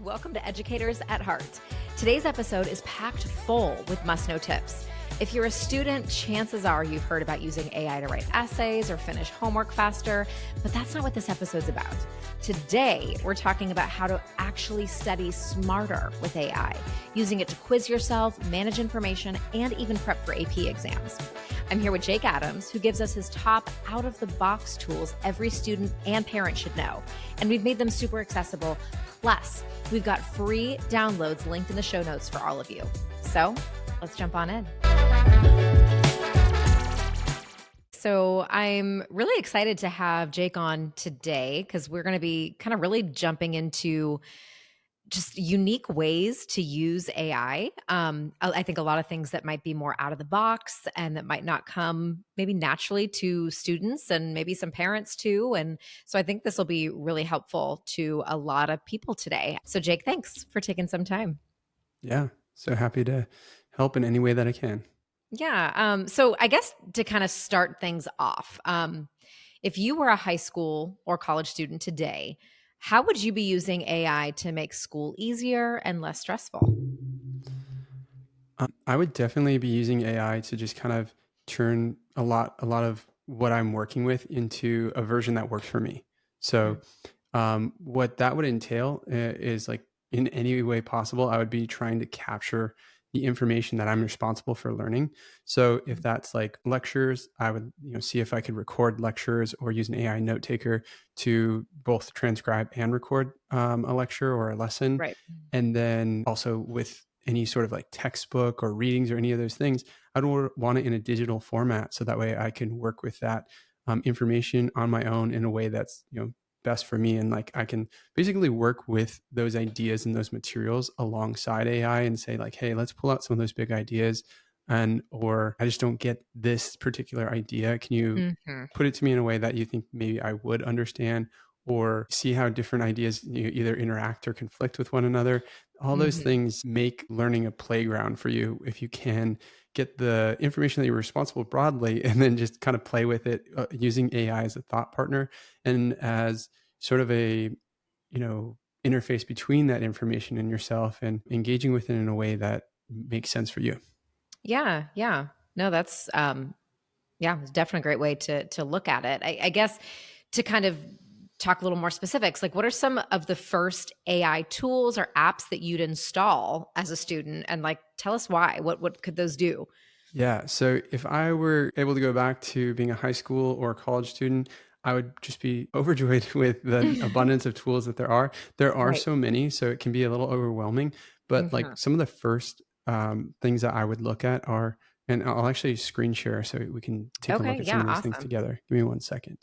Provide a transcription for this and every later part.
Welcome to Educators at Heart. Today's episode is packed full with must-know tips. If you're a student, chances are you've heard about using AI to write essays or finish homework faster, but that's not what this episode's about. Today, we're talking about how to actually study smarter with AI, using it to quiz yourself, manage information, and even prep for AP exams. I'm here with Jake Adams, who gives us his top out-of-the-box tools every student and parent should know. And we've made them super accessible. Plus, we've got free downloads linked in the show notes for all of you. So let's jump on in. So I'm really excited to have Jake on today because we're going to be kind of really jumping into just unique ways to use AI. I think a lot of things that might be more out of the box and that might not come maybe naturally to students and maybe some parents too. And so I think this will be really helpful to a lot of people today. So Jake, thanks for taking some time. Yeah, so happy to help in any way that I can. Yeah. So I guess to kind of start things off, if you were a high school or college student today, how would you be using AI to make school easier and less stressful? I would definitely be using AI to just kind of turn a lot of what I'm working with into a version that works for me. So, Mm. what that would entail is like in any way possible, I would be trying to capture the information that I'm responsible for learning. So if that's like lectures, I would see if I could record lectures or use an AI note taker to both transcribe and record a lecture or a lesson. Right. And then also with any sort of like textbook or readings or any of those things, I'd want it in a digital format so that way I can work with that information on my own in a way that's best for me, and like I can basically work with those ideas and those materials alongside AI and say like, hey, let's pull out some of those big ideas, and or I just don't get this particular idea. Can you Mhm. put it to me in a way that you think maybe I would understand, or see how different ideas either interact or conflict with one another. All those Mhm. things make learning a playground for you if you can get the information that you're responsible broadly and then just kind of play with it using AI as a thought partner and as sort of a interface between that information and yourself, and engaging with it in a way that makes sense for you. Yeah, yeah. No, that's yeah, it's definitely a great way to look at it. I guess to kind of talk a little more specifics, like what are some of the first AI tools or apps that you'd install as a student, and like tell us why. What could those do? Yeah. So if I were able to go back to being a high school or college student, I would just be overjoyed with the abundance of tools that there are. There are Right. so many, so it can be a little overwhelming. But Mhm. like some of the first things that I would look at are, and I'll actually screen share so we can take a Okay, look at some yeah, of these things awesome. together. Give me 1 second.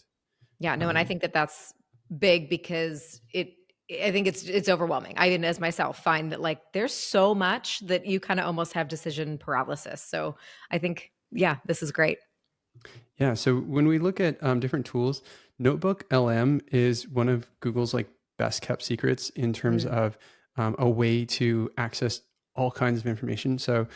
Yeah, no, and I Um, think that that's big because I think it's overwhelming. I didn't as myself find that like there's so much that you kind of almost have decision paralysis. So I think yeah, this is great. Yeah. So when we look at different tools, Notebook LM is one of Google's like best kept secrets in terms Mm. of a way to access all kinds of information. So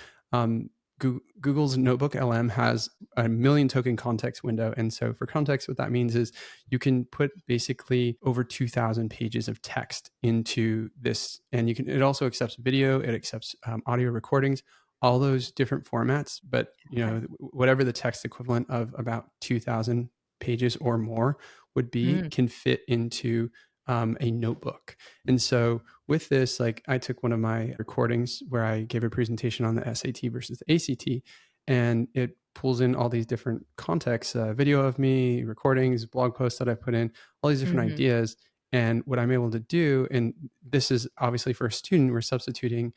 Google's Notebook LM has a million token context window. And so for context, what that means is you can put basically over 2,000 pages of text into this. And it also accepts video, it accepts audio recordings, all those different formats, but Okay. whatever the text equivalent of about 2,000 pages or more would be Mm. can fit into a notebook. And so with this, like I took one of my recordings where I gave a presentation on the SAT versus the ACT, and it pulls in all these different contexts, video of me, recordings, blog posts that I put in, all these different Mhm. ideas. And what I'm able to do, and this is obviously for a student, we're substituting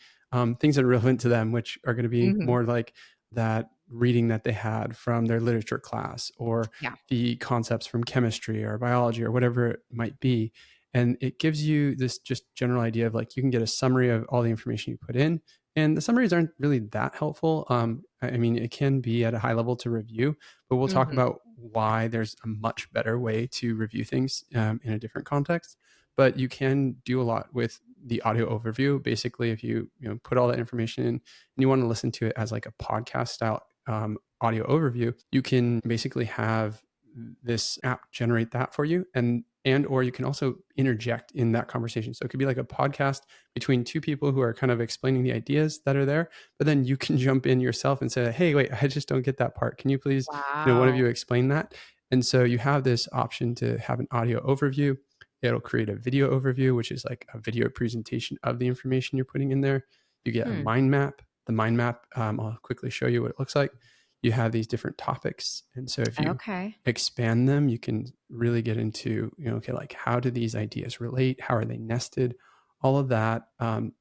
things that are relevant to them, which are going to be Mhm. more like that reading that they had from their literature class, or Yeah. the concepts from chemistry or biology or whatever it might be. And it gives you this just general idea of like you can get a summary of all the information you put in. And the summaries aren't really that helpful. I mean, it can be at a high level to review, but we'll talk Mhm. about why there's a much better way to review things in a different context. But you can do a lot with the audio overview. Basically, if you put all that information in and you want to listen to it as like a podcast style audio overview, you can basically have this app generate that for you, and and or you can also interject in that conversation. So it could be like a podcast between two people who are kind of explaining the ideas that are there, but then you can jump in yourself and say, hey, wait, I just don't get that part. Can you please, one of Wow. you explain that? And so you have this option to have an audio overview. It'll create a video overview, which is like a video presentation of the information you're putting in there. You get a Hmm. mind map. The mind map, I'll quickly show you what it looks like. You have these different topics. And so if you Okay. expand them, you can really get into, okay, like how do these ideas relate? How are they nested? All of that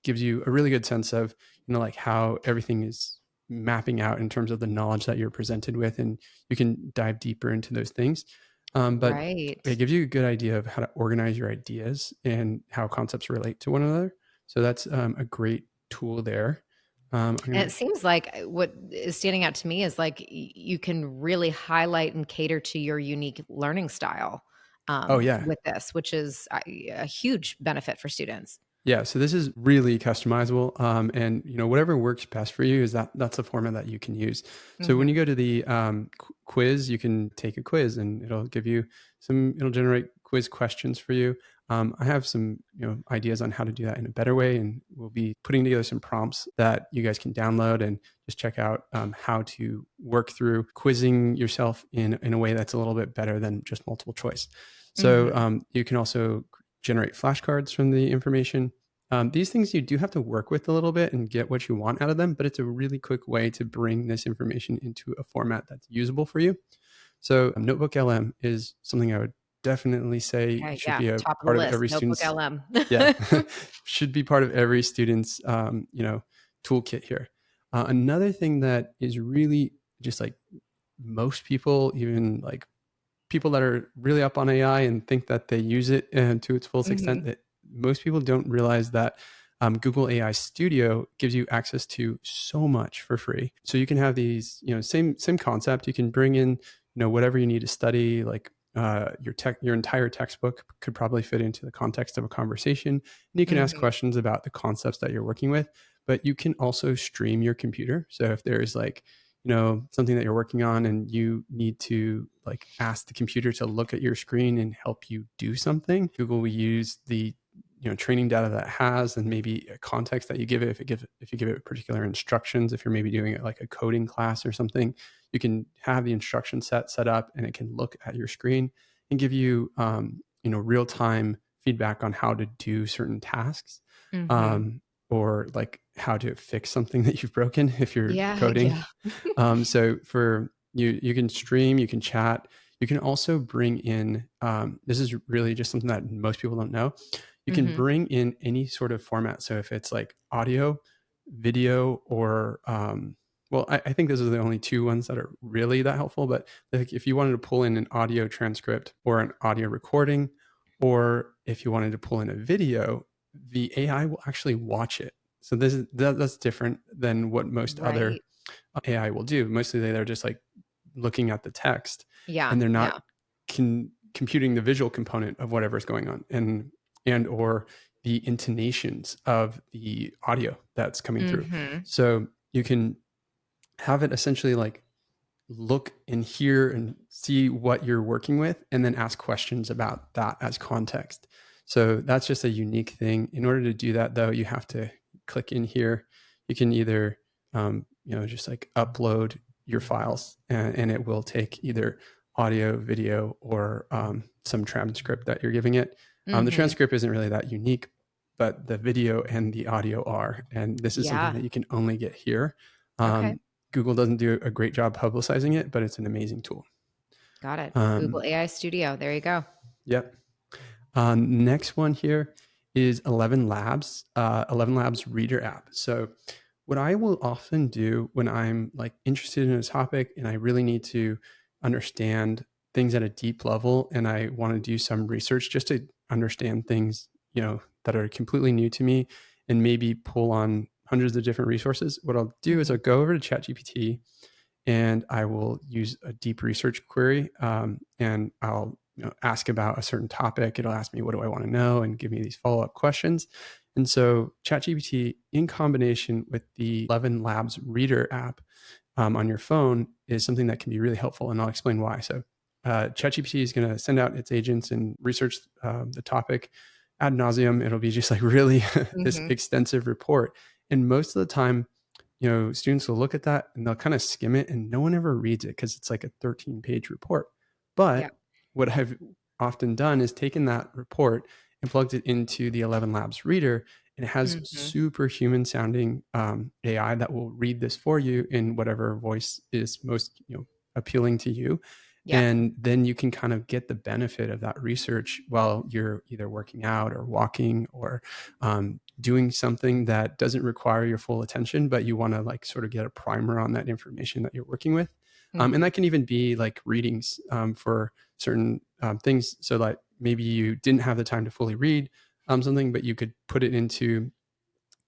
gives you a really good sense of, like how everything is mapping out in terms of the knowledge that you're presented with. And you can dive deeper into those things. But Right. it gives you a good idea of how to organize your ideas and how concepts relate to one another. So that's a great tool there. And it seems like what is standing out to me is like you can really highlight and cater to your unique learning style oh yeah, with this, which is a huge benefit for students. yeah. So this is really customizable, and whatever works best for you is that's a format that you can use. So when you Hmm. go to the quiz, you can take a quiz, and it'll generate quiz questions for you. I have some ideas on how to do that in a better way, and we'll be putting together some prompts that you guys can download and just check out how to work through quizzing yourself in a way that's a little bit better than just multiple choice. So Hmm. you can also generate flashcards from the information. These things you do have to work with a little bit and get what you want out of them, but it's a really quick way to bring this information into a format that's usable for you. So Notebook LM is something I would definitely say Okay, should yeah, be a top of the part of list, every Notebook student's, LM. yeah, should be part of every student's, toolkit here. Another thing that is really just like most people, even like people that are really up on AI and think that they use it to its fullest extent, Hmm. that most people don't realize that Google AI Studio gives you access to so much for free. So you can have these, same concept. You can bring in, whatever you need to study, like your entire textbook could probably fit into the context of a conversation, and you can ask Hmm. questions about the concepts that you're working with. But you can also stream your computer. So if there's like something that you're working on and you need to like ask the computer to look at your screen and help you do something, Google will use the training data that it has and maybe a context that you give it. If you give it particular instructions, if you're maybe doing it like a coding class or something, you can have the instruction set up and it can look at your screen and give you real time feedback on how to do certain tasks. Hmm. um, or like how to fix something that you've broken if you're Yeah, coding. yeah. So for you, you can stream, you can chat, you can also bring in. This is really just something that most people don't know. You can Hmm. bring in any sort of format. So if it's like audio, video, or well, I think those are the only two ones that are really that helpful. But like if you wanted to pull in an audio transcript or an audio recording, or if you wanted to pull in a video, the AI will actually watch it. So that's different than what most other Right. AI will do. Mostly they're just like looking at the text Yeah, and they're not yeah. computing the visual component of whatever's going on and or the intonations of the audio that's coming through. Hmm. So you can have it essentially like look and hear and see what you're working with and then ask questions about that as context. So that's just a unique thing. In order to do that though, you have to click in here. You can either just like upload your files and it will take either audio, video, or some transcript that you're giving it. The Hmm. transcript isn't really that unique, but the video and the audio are, and this is something Yeah. that you can only get here. Okay. um, Google doesn't do a great job publicizing it, but it's an amazing tool. Got it. Google Um, AI Studio. There you go. yep. Next one here is 11 Labs, 11 Labs Reader app. So what I will often do when I'm like interested in a topic and I really need to understand things at a deep level and I want to do some research just to understand things, that are completely new to me and maybe pull on hundreds of different resources. What I'll do is Hmm. I'll go over to ChatGPT and I will use a deep research query, and I'll ask about a certain topic. It'll ask me, what do I want to know, and give me these follow up questions. And so ChatGPT, in combination with the 11 Labs Reader app on your phone, is something that can be really helpful. And I'll explain why. So ChatGPT is going to send out its agents and research the topic ad nauseum. It'll be just like really this extensive report. And most of the time, students will look at that and they'll kind of skim it, and no one ever reads it because it's like a 13-page report. But what I've often done is taken that report and plugged it into the 11 Labs reader, and it has super human sounding AI that will read this for you in whatever voice is most appealing to you. And then you can kind of get the benefit of that research while you're either working out or walking or doing something that doesn't require your full attention, but you want to like sort of get a primer on that information that you're working with. And that can even be like readings for certain things. So like maybe you didn't have the time to fully read something, but you could put it into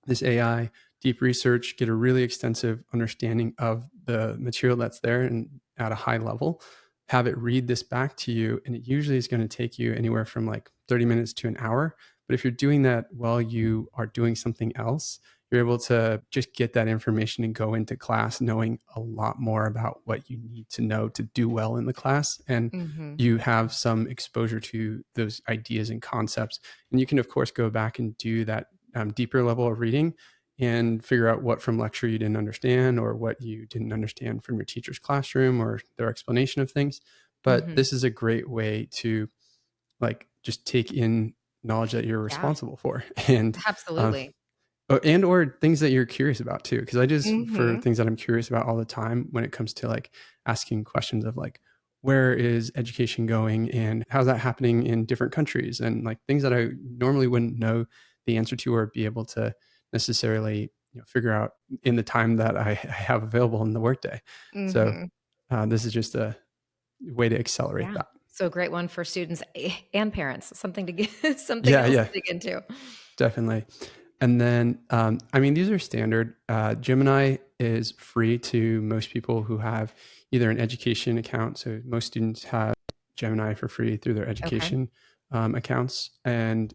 this AI, deep research, get a really extensive understanding of the material that's there and at a high level, have it read this back to you. And it usually is going to take you anywhere from like 30 minutes to an hour. But if you're doing that while you are doing something else, you're able to just get that information and go into class knowing a lot more about what you need to know to do well in the class. And you have some exposure to those ideas and concepts. And you can, of course, go back and do that deeper level of reading and figure out what from lecture you didn't understand or what you didn't understand from your teacher's classroom or their explanation of things. But this is a great way to like just take in knowledge that you're responsible for. And absolutely. And or things that you're curious about too. Cause I just, for things that I'm curious about all the time when it comes to like asking questions of like, where is education going and how's that happening in different countries, and like things that I normally wouldn't know the answer to or be able to necessarily figure out in the time that I have available in the workday. So this is just a way to accelerate that. So a great one for students and parents, something to get something else to dig into. Definitely. And then, these are standard. Gemini is free to most people who have either an education account. So most students have Gemini for free through their education accounts. And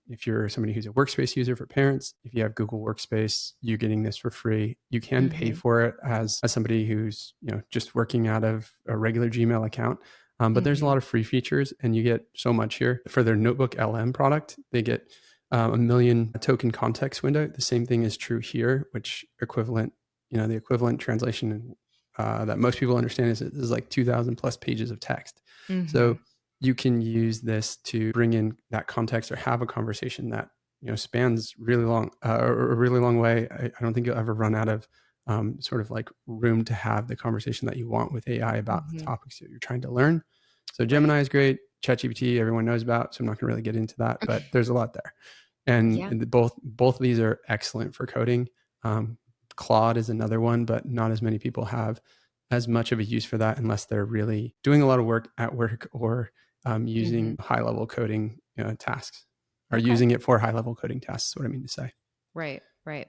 if you're somebody who's a workspace user for parents, if you have Google Workspace, you're getting this for free. You can pay for it as somebody who's just working out of a regular Gmail account. But there's a lot of free features, and you get so much here. For their Notebook LM product, they get 1 million token context window. The same thing is true here, which equivalent, the equivalent translation that most people understand is like 2,000 plus pages of text. So you can use this to bring in that context or have a conversation that spans really long, a really long way. I don't think you'll ever run out of sort of like room to have the conversation that you want with AI about the topics that you're trying to learn. So Gemini is great. ChatGPT, everyone knows about, so I'm not going to really get into that, but there's a lot there. And both of these are excellent for coding. Claude is another one, but not as many people have as much of a use for that unless they're really doing a lot of work at work or using high-level coding tasks, or using it for high-level coding tasks is what I mean to say. Right.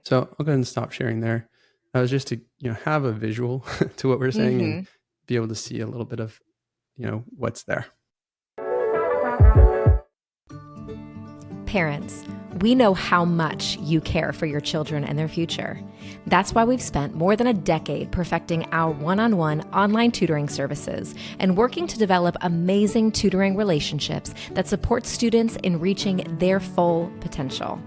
So I'll go ahead and stop sharing there. That was just to have a visual to what we're saying and be able to see a little bit of what's there. Parents, we know how much you care for your children and their future. That's why we've spent more than a decade perfecting our one-on-one online tutoring services and working to develop amazing tutoring relationships that support students in reaching their full potential.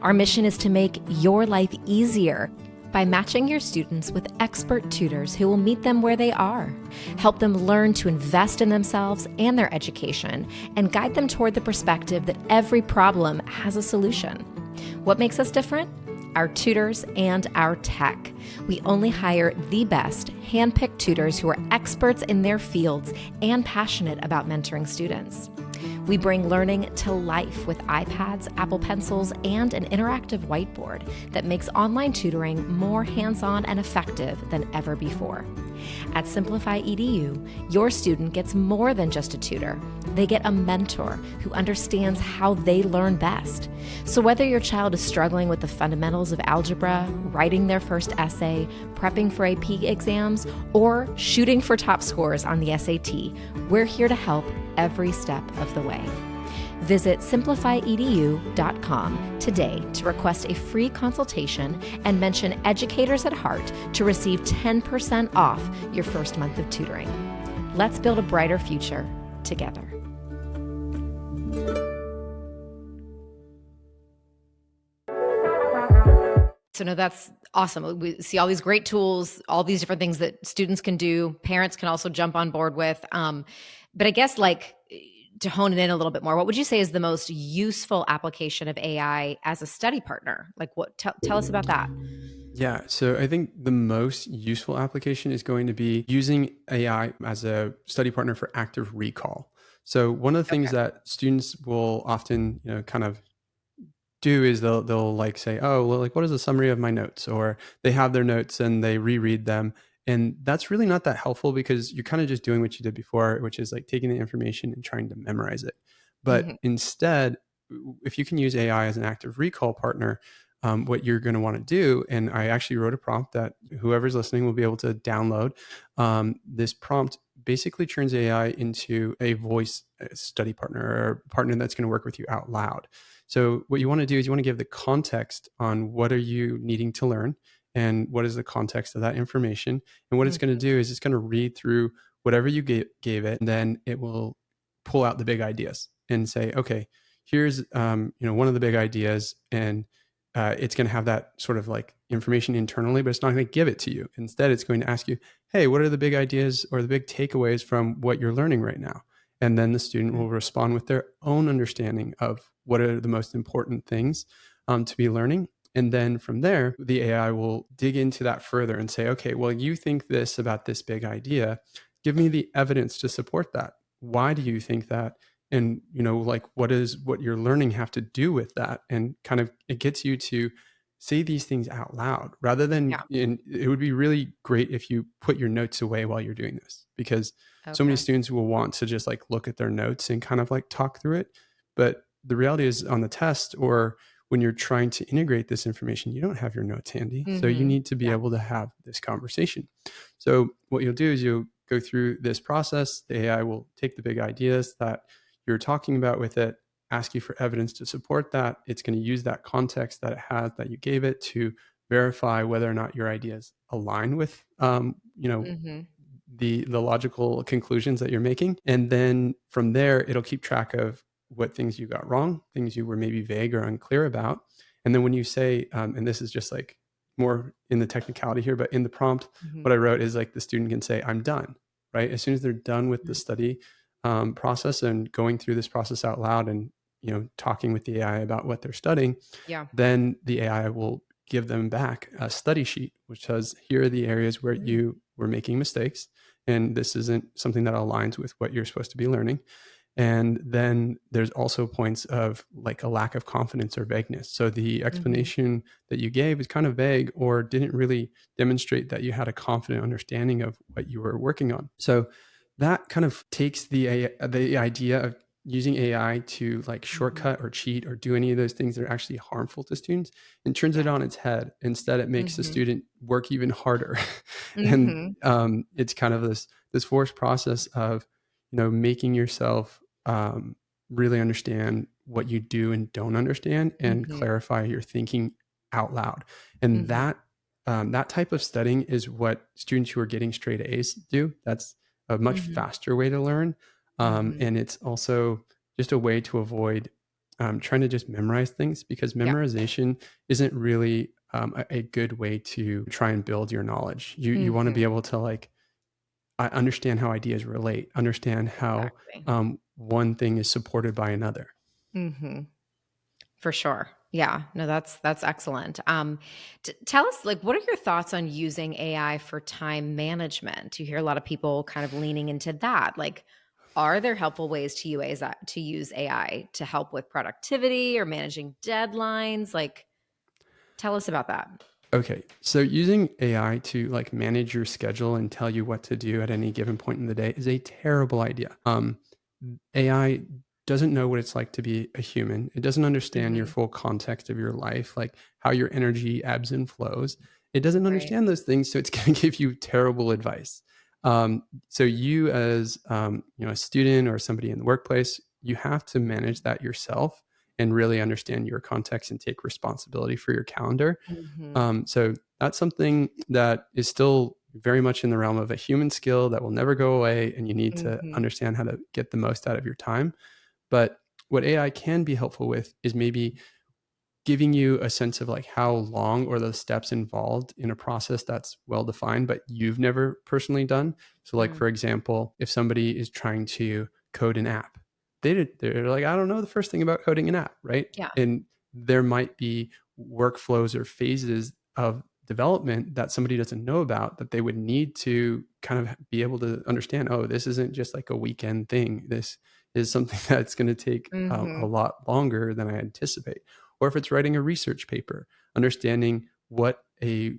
Our mission is to make your life easier by matching your students with expert tutors who will meet them where they are, help them learn to invest in themselves and their education, and guide them toward the perspective that every problem has a solution. What makes us different? Our tutors and our tech. We only hire the best, hand-picked tutors who are experts in their fields and passionate about mentoring students. We bring learning to life with iPads, Apple Pencils, and an interactive whiteboard that makes online tutoring more hands-on and effective than ever before. At Simplify EDU, your student gets more than just a tutor. They get a mentor who understands how they learn best. So whether your child is struggling with the fundamentals of algebra, writing their first essay, prepping for AP exams, or shooting for top scores on the SAT, we're here to help every step of the way. Visit simplifyedu.com today to request a free consultation and mention Educators at Heart to receive 10% off your first month of tutoring. Let's build a brighter future together. So no, that's awesome. We see all these great tools, all these different things that students can do. Parents can also jump on board with. But I guess like to hone it in a little bit more, what would you say is the most useful application of AI as a study partner? Like what, tell us about that. Yeah, so I think the most useful application is going to be using AI as a study partner for active recall. So one of the things Okay. that students will often, kind of do is they'll like say, oh, well, like what is a summary of my notes? Or they have their notes and they reread them. And that's really not that helpful because you're kind of just doing what you did before, which is like taking the information and trying to memorize it. But Mhm. instead, if you can use AI as an active recall partner, what you're going to want to do, and I actually wrote a prompt that whoever's listening will be able to download. This prompt basically turns AI into a voice study partner or partner that's going to work with you out loud. So what you want to do is you want to give the context on what are you needing to learn and what is the context of that information. And what it's going to Mhm. do is it's going to read through whatever you gave it, and then it will pull out the big ideas and say, okay, here's one of the big ideas, and it's going to have that sort of like information internally, but it's not going to give it to you. Instead, it's going to ask you, hey, what are the big ideas or the big takeaways from what you're learning right now? And then the student will respond with their own understanding of what are the most important things to be learning. And then from there, the AI will dig into that further and say, okay, well, you think this about this big idea. Give me the evidence to support that. Why do you think that? And, like what you're learning have to do with that? And kind of it gets you to say these things out loud rather than, Yeah. and it would be really great if you put your notes away while you're doing this, because so many Okay. students will want to just like look at their notes and kind of like talk through it. But the reality is on the test or when you're trying to integrate this information, you don't have your notes handy. So you Mhm. need to be Yeah. able to have this conversation. So what you'll do is you'll go through this process. The AI will take the big ideas that you're talking about with it, ask you for evidence to support that. It's going to use that context that it has that you gave it to verify whether or not your ideas align with, Mhm. the logical conclusions that you're making. And then from there, it'll keep track of what things you got wrong, things you were maybe vague or unclear about. And then when you say, and this is just like more in the technicality here, but in the prompt, Mhm. what I wrote is like the student can say, I'm done, right? As soon as they're done with the study process and going through this process out loud and, talking with the AI about what they're studying, Yeah. then the AI will give them back a study sheet, which says, here are the areas where Mm. you were making mistakes. And this isn't something that aligns with what you're supposed to be learning. And then there's also points of like a lack of confidence or vagueness. So the Mhm. explanation that you gave is kind of vague or didn't really demonstrate that you had a confident understanding of what you were working on. So that kind of takes the idea of using AI to like Mhm. shortcut or cheat or do any of those things that are actually harmful to students and turns it Yeah. on its head. Instead, it makes the Mhm. student work even harder. And Mhm. it's kind of this forced process of, making yourself really understand what you do and don't understand and Mhm. clarify your thinking out loud. And Mhm. that type of studying is what students who are getting straight A's do. That's a much Mhm. faster way to learn. Mhm. And it's also just a way to avoid trying to just memorize things, because Yeah. memorization isn't really a good way to try and build your knowledge. You want to be Mhm. able to like understand how ideas relate, understand how Exactly. one thing is supported by another. Mhm. For sure. Yeah. No, that's excellent. Tell us, like, what are your thoughts on using AI for time management? You hear a lot of people kind of leaning into that. Like, are there helpful ways to use AI to help with productivity or managing deadlines? Like, tell us about that. Okay, so using AI to like manage your schedule and tell you what to do at any given point in the day is a terrible idea. AI doesn't know what it's like to be a human. It doesn't understand your Mhm. full context of your life, like how your energy ebbs and flows. It doesn't Right. understand those things, so it's going to give you terrible advice. So you, as a student or somebody in the workplace, you have to manage that yourself and really understand your context and take responsibility for your calendar. Mhm. So that's something that is still very much in the realm of a human skill that will never go away, and you need to Hmm. understand how to get the most out of your time. But what AI can be helpful with is maybe giving you a sense of like how long or the steps involved in a process that's well defined, but you've never personally done. So, like, Mm. for example, if somebody is trying to code an app, they're like, I don't know the first thing about coding an app, right? Yeah. And there might be workflows or phases of development that somebody doesn't know about that they would need to kind of be able to understand. Oh, this isn't just like a weekend thing. This is something that's going to take a Hmm. lot longer than I anticipate. Or if it's writing a research paper, understanding what a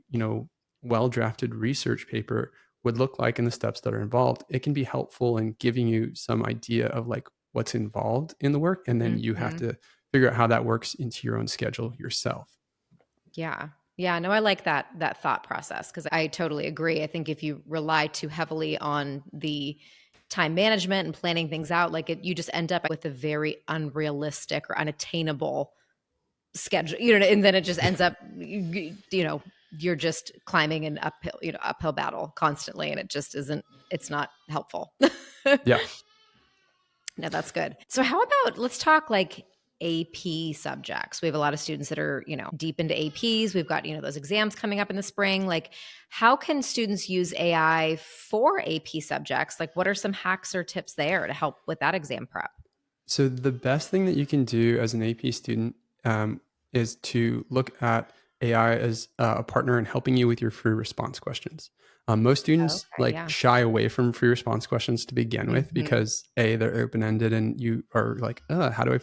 well drafted research paper would look like and the steps that are involved, it can be helpful in giving you some idea of like what's involved in the work, and then you have Hmm. to figure out how that works into your own schedule yourself. Yeah. Yeah, no, I like that thought process because I totally agree. I think if you rely too heavily on the time management and planning things out, like you just end up with a very unrealistic or unattainable schedule, and then it just ends up, you're just climbing an uphill battle constantly, and it just isn't. It's not helpful. Yeah. No, that's good. So how about let's talk like AP subjects. We have a lot of students that are, deep into APs. We've got, those exams coming up in the spring. Like, how can students use AI for AP subjects? Like, what are some hacks or tips there to help with that exam prep? So the best thing that you can do as an AP student is to look at AI as a partner in helping you with your free response questions. Most students Okay, like yeah. shy away from free response questions to begin with Hmm. because they're open ended, and you are like, how do I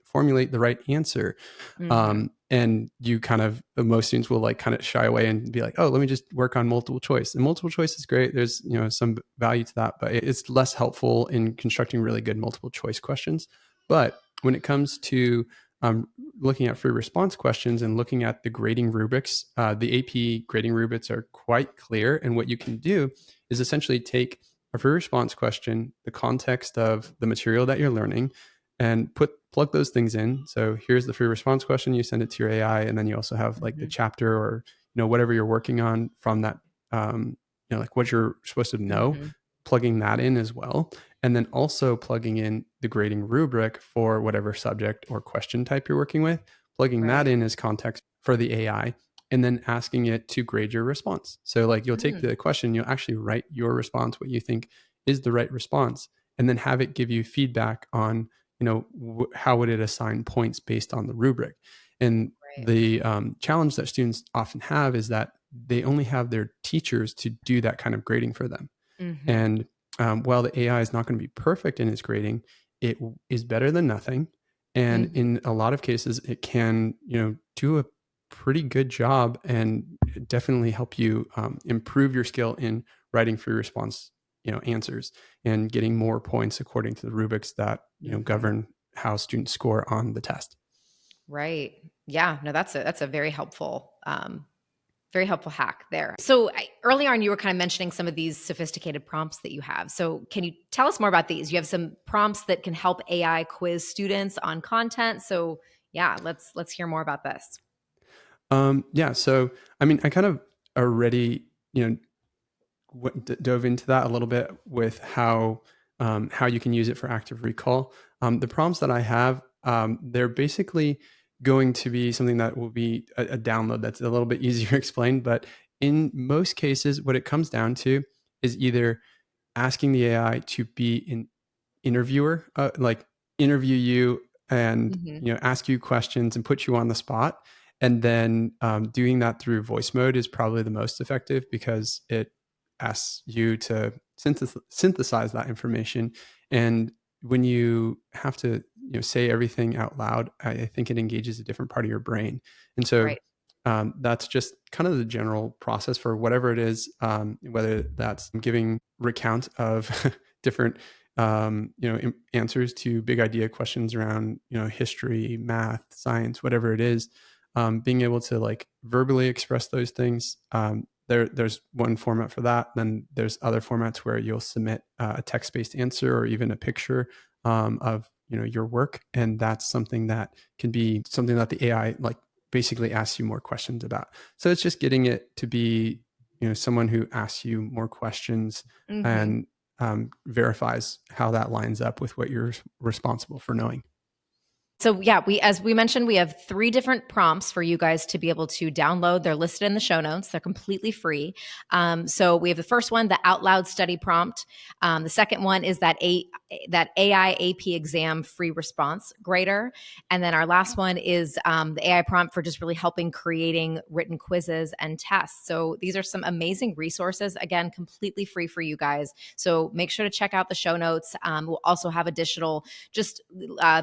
formulate the right answer? Hmm. And you kind of most students will like kind of shy away and be like, oh, let me just work on multiple choice. And multiple choice is great. There's some value to that, but it's less helpful in constructing really good multiple choice questions. But when it comes to looking at free response questions and looking at the grading rubrics, the AP grading rubrics are quite clear. And what you can do is essentially take a free response question, the context of the material that you're learning, and plug those things in. So here's the free response question. You send it to your AI, and then you also have like the Hmm. chapter or whatever you're working on from that. Like what you're supposed to know, Hmm. plugging that in as well, and then also plugging in the grading rubric for whatever subject or question type you're working with, plugging that Right. in as context for the AI, and then asking it to grade your response. So like you'll take Mm. the question, you'll actually write your response, what you think is the right response, and then have it give you feedback on how would it assign points based on the rubric. And Right. the challenge that students often have is that they only have their teachers to do that kind of grading for them. Hmm. And while the AI is not going to be perfect in its grading, it is better than nothing. And Hmm. in a lot of cases, it can do a pretty good job and definitely help you improve your skill in writing free response answers and getting more points according to the rubrics that Hmm. govern how students score on the test. Right. Yeah. No, that's a very helpful hack there. So early on, you were kind of mentioning some of these sophisticated prompts that you have. So can you tell us more about these? You have some prompts that can help AI quiz students on content. So yeah, let's hear more about this. Yeah, so I mean, I kind of already dove into that a little bit with how you can use it for active recall. The prompts that I have, they're basically going to be something that will be a download that's a little bit easier to explain. But in most cases, what it comes down to is either asking the AI to be an interviewer, like interview you and Hmm. ask you questions and put you on the spot. And then doing that through voice mode is probably the most effective because it asks you to synthesize that information. And when you have to say everything out loud, I think it engages a different part of your brain. And so Right. that's just kind of the general process for whatever it is, whether that's giving recount of different answers to big idea questions around history, math, science, whatever it is. Being able to like verbally express those things. There's one format for that. Then there's other formats where you'll submit a text-based answer or even a picture of your work, and that's something that can be something that the AI like basically asks you more questions about. So it's just getting it to be someone who asks you more questions Mm-hmm. and verifies how that lines up with what you're responsible for knowing. So yeah, as we mentioned, we have 3 different prompts for you guys to be able to download. They're listed in the show notes. They're completely free. So we have the first one, the out loud study prompt. The second one is that AI AP exam free response grader. And then our last one is the AI prompt for just really helping creating written quizzes and tests. So these are some amazing resources, again, completely free for you guys. So make sure to check out the show notes. We'll also have additional just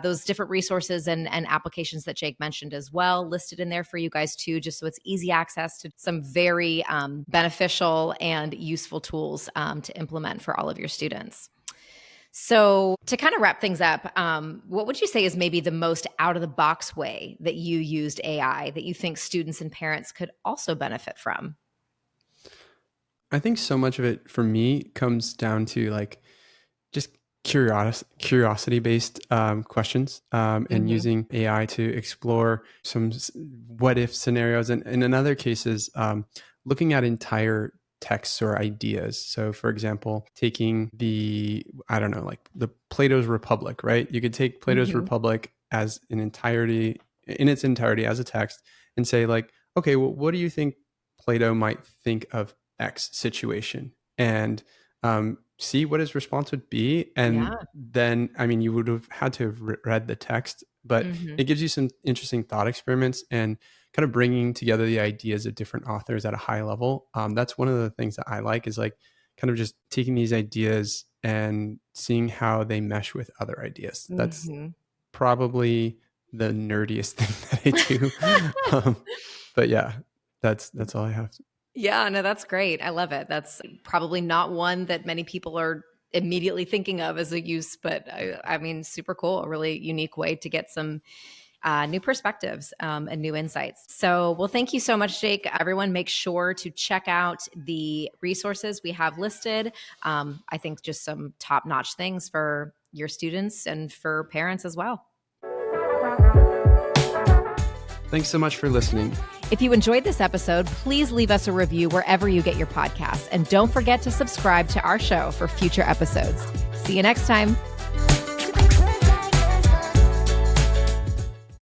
those different resources and applications that Jake mentioned as well listed in there for you guys too, just so it's easy access to some very beneficial and useful tools to implement for all of your students. So to kind of wrap things up, what would you say is maybe the most out of the box way that you used AI that you think students and parents could also benefit from? I think so much of it for me comes down to like just curiosity based questions and using AI to explore some what if scenarios, and in other cases looking at entire texts or ideas. So for example, taking like the Plato's Republic, right? You could take Plato's Republic as in its entirety as a text and say like, okay, well, what do you think Plato might think of X situation? And see what his response would be. And then, I mean, you would have had to have read the text, but it gives you some interesting thought experiments and kind of bringing together the ideas of different authors at a high level. That's one of the things that I like, is like kind of just taking these ideas and seeing how they mesh with other ideas. That's probably the nerdiest thing that I do. But yeah, that's all I have. Yeah, no, that's great. I love it. That's probably not one that many people are immediately thinking of as a use, but I mean, super cool. A really unique way to get some new perspectives and new insights. So, well, thank you so much, Jake. Everyone, make sure to check out the resources we have listed. I think just some top-notch things for your students and for parents as well. Thanks so much for listening. If you enjoyed this episode, please leave us a review wherever you get your podcasts. And don't forget to subscribe to our show for future episodes. See you next time.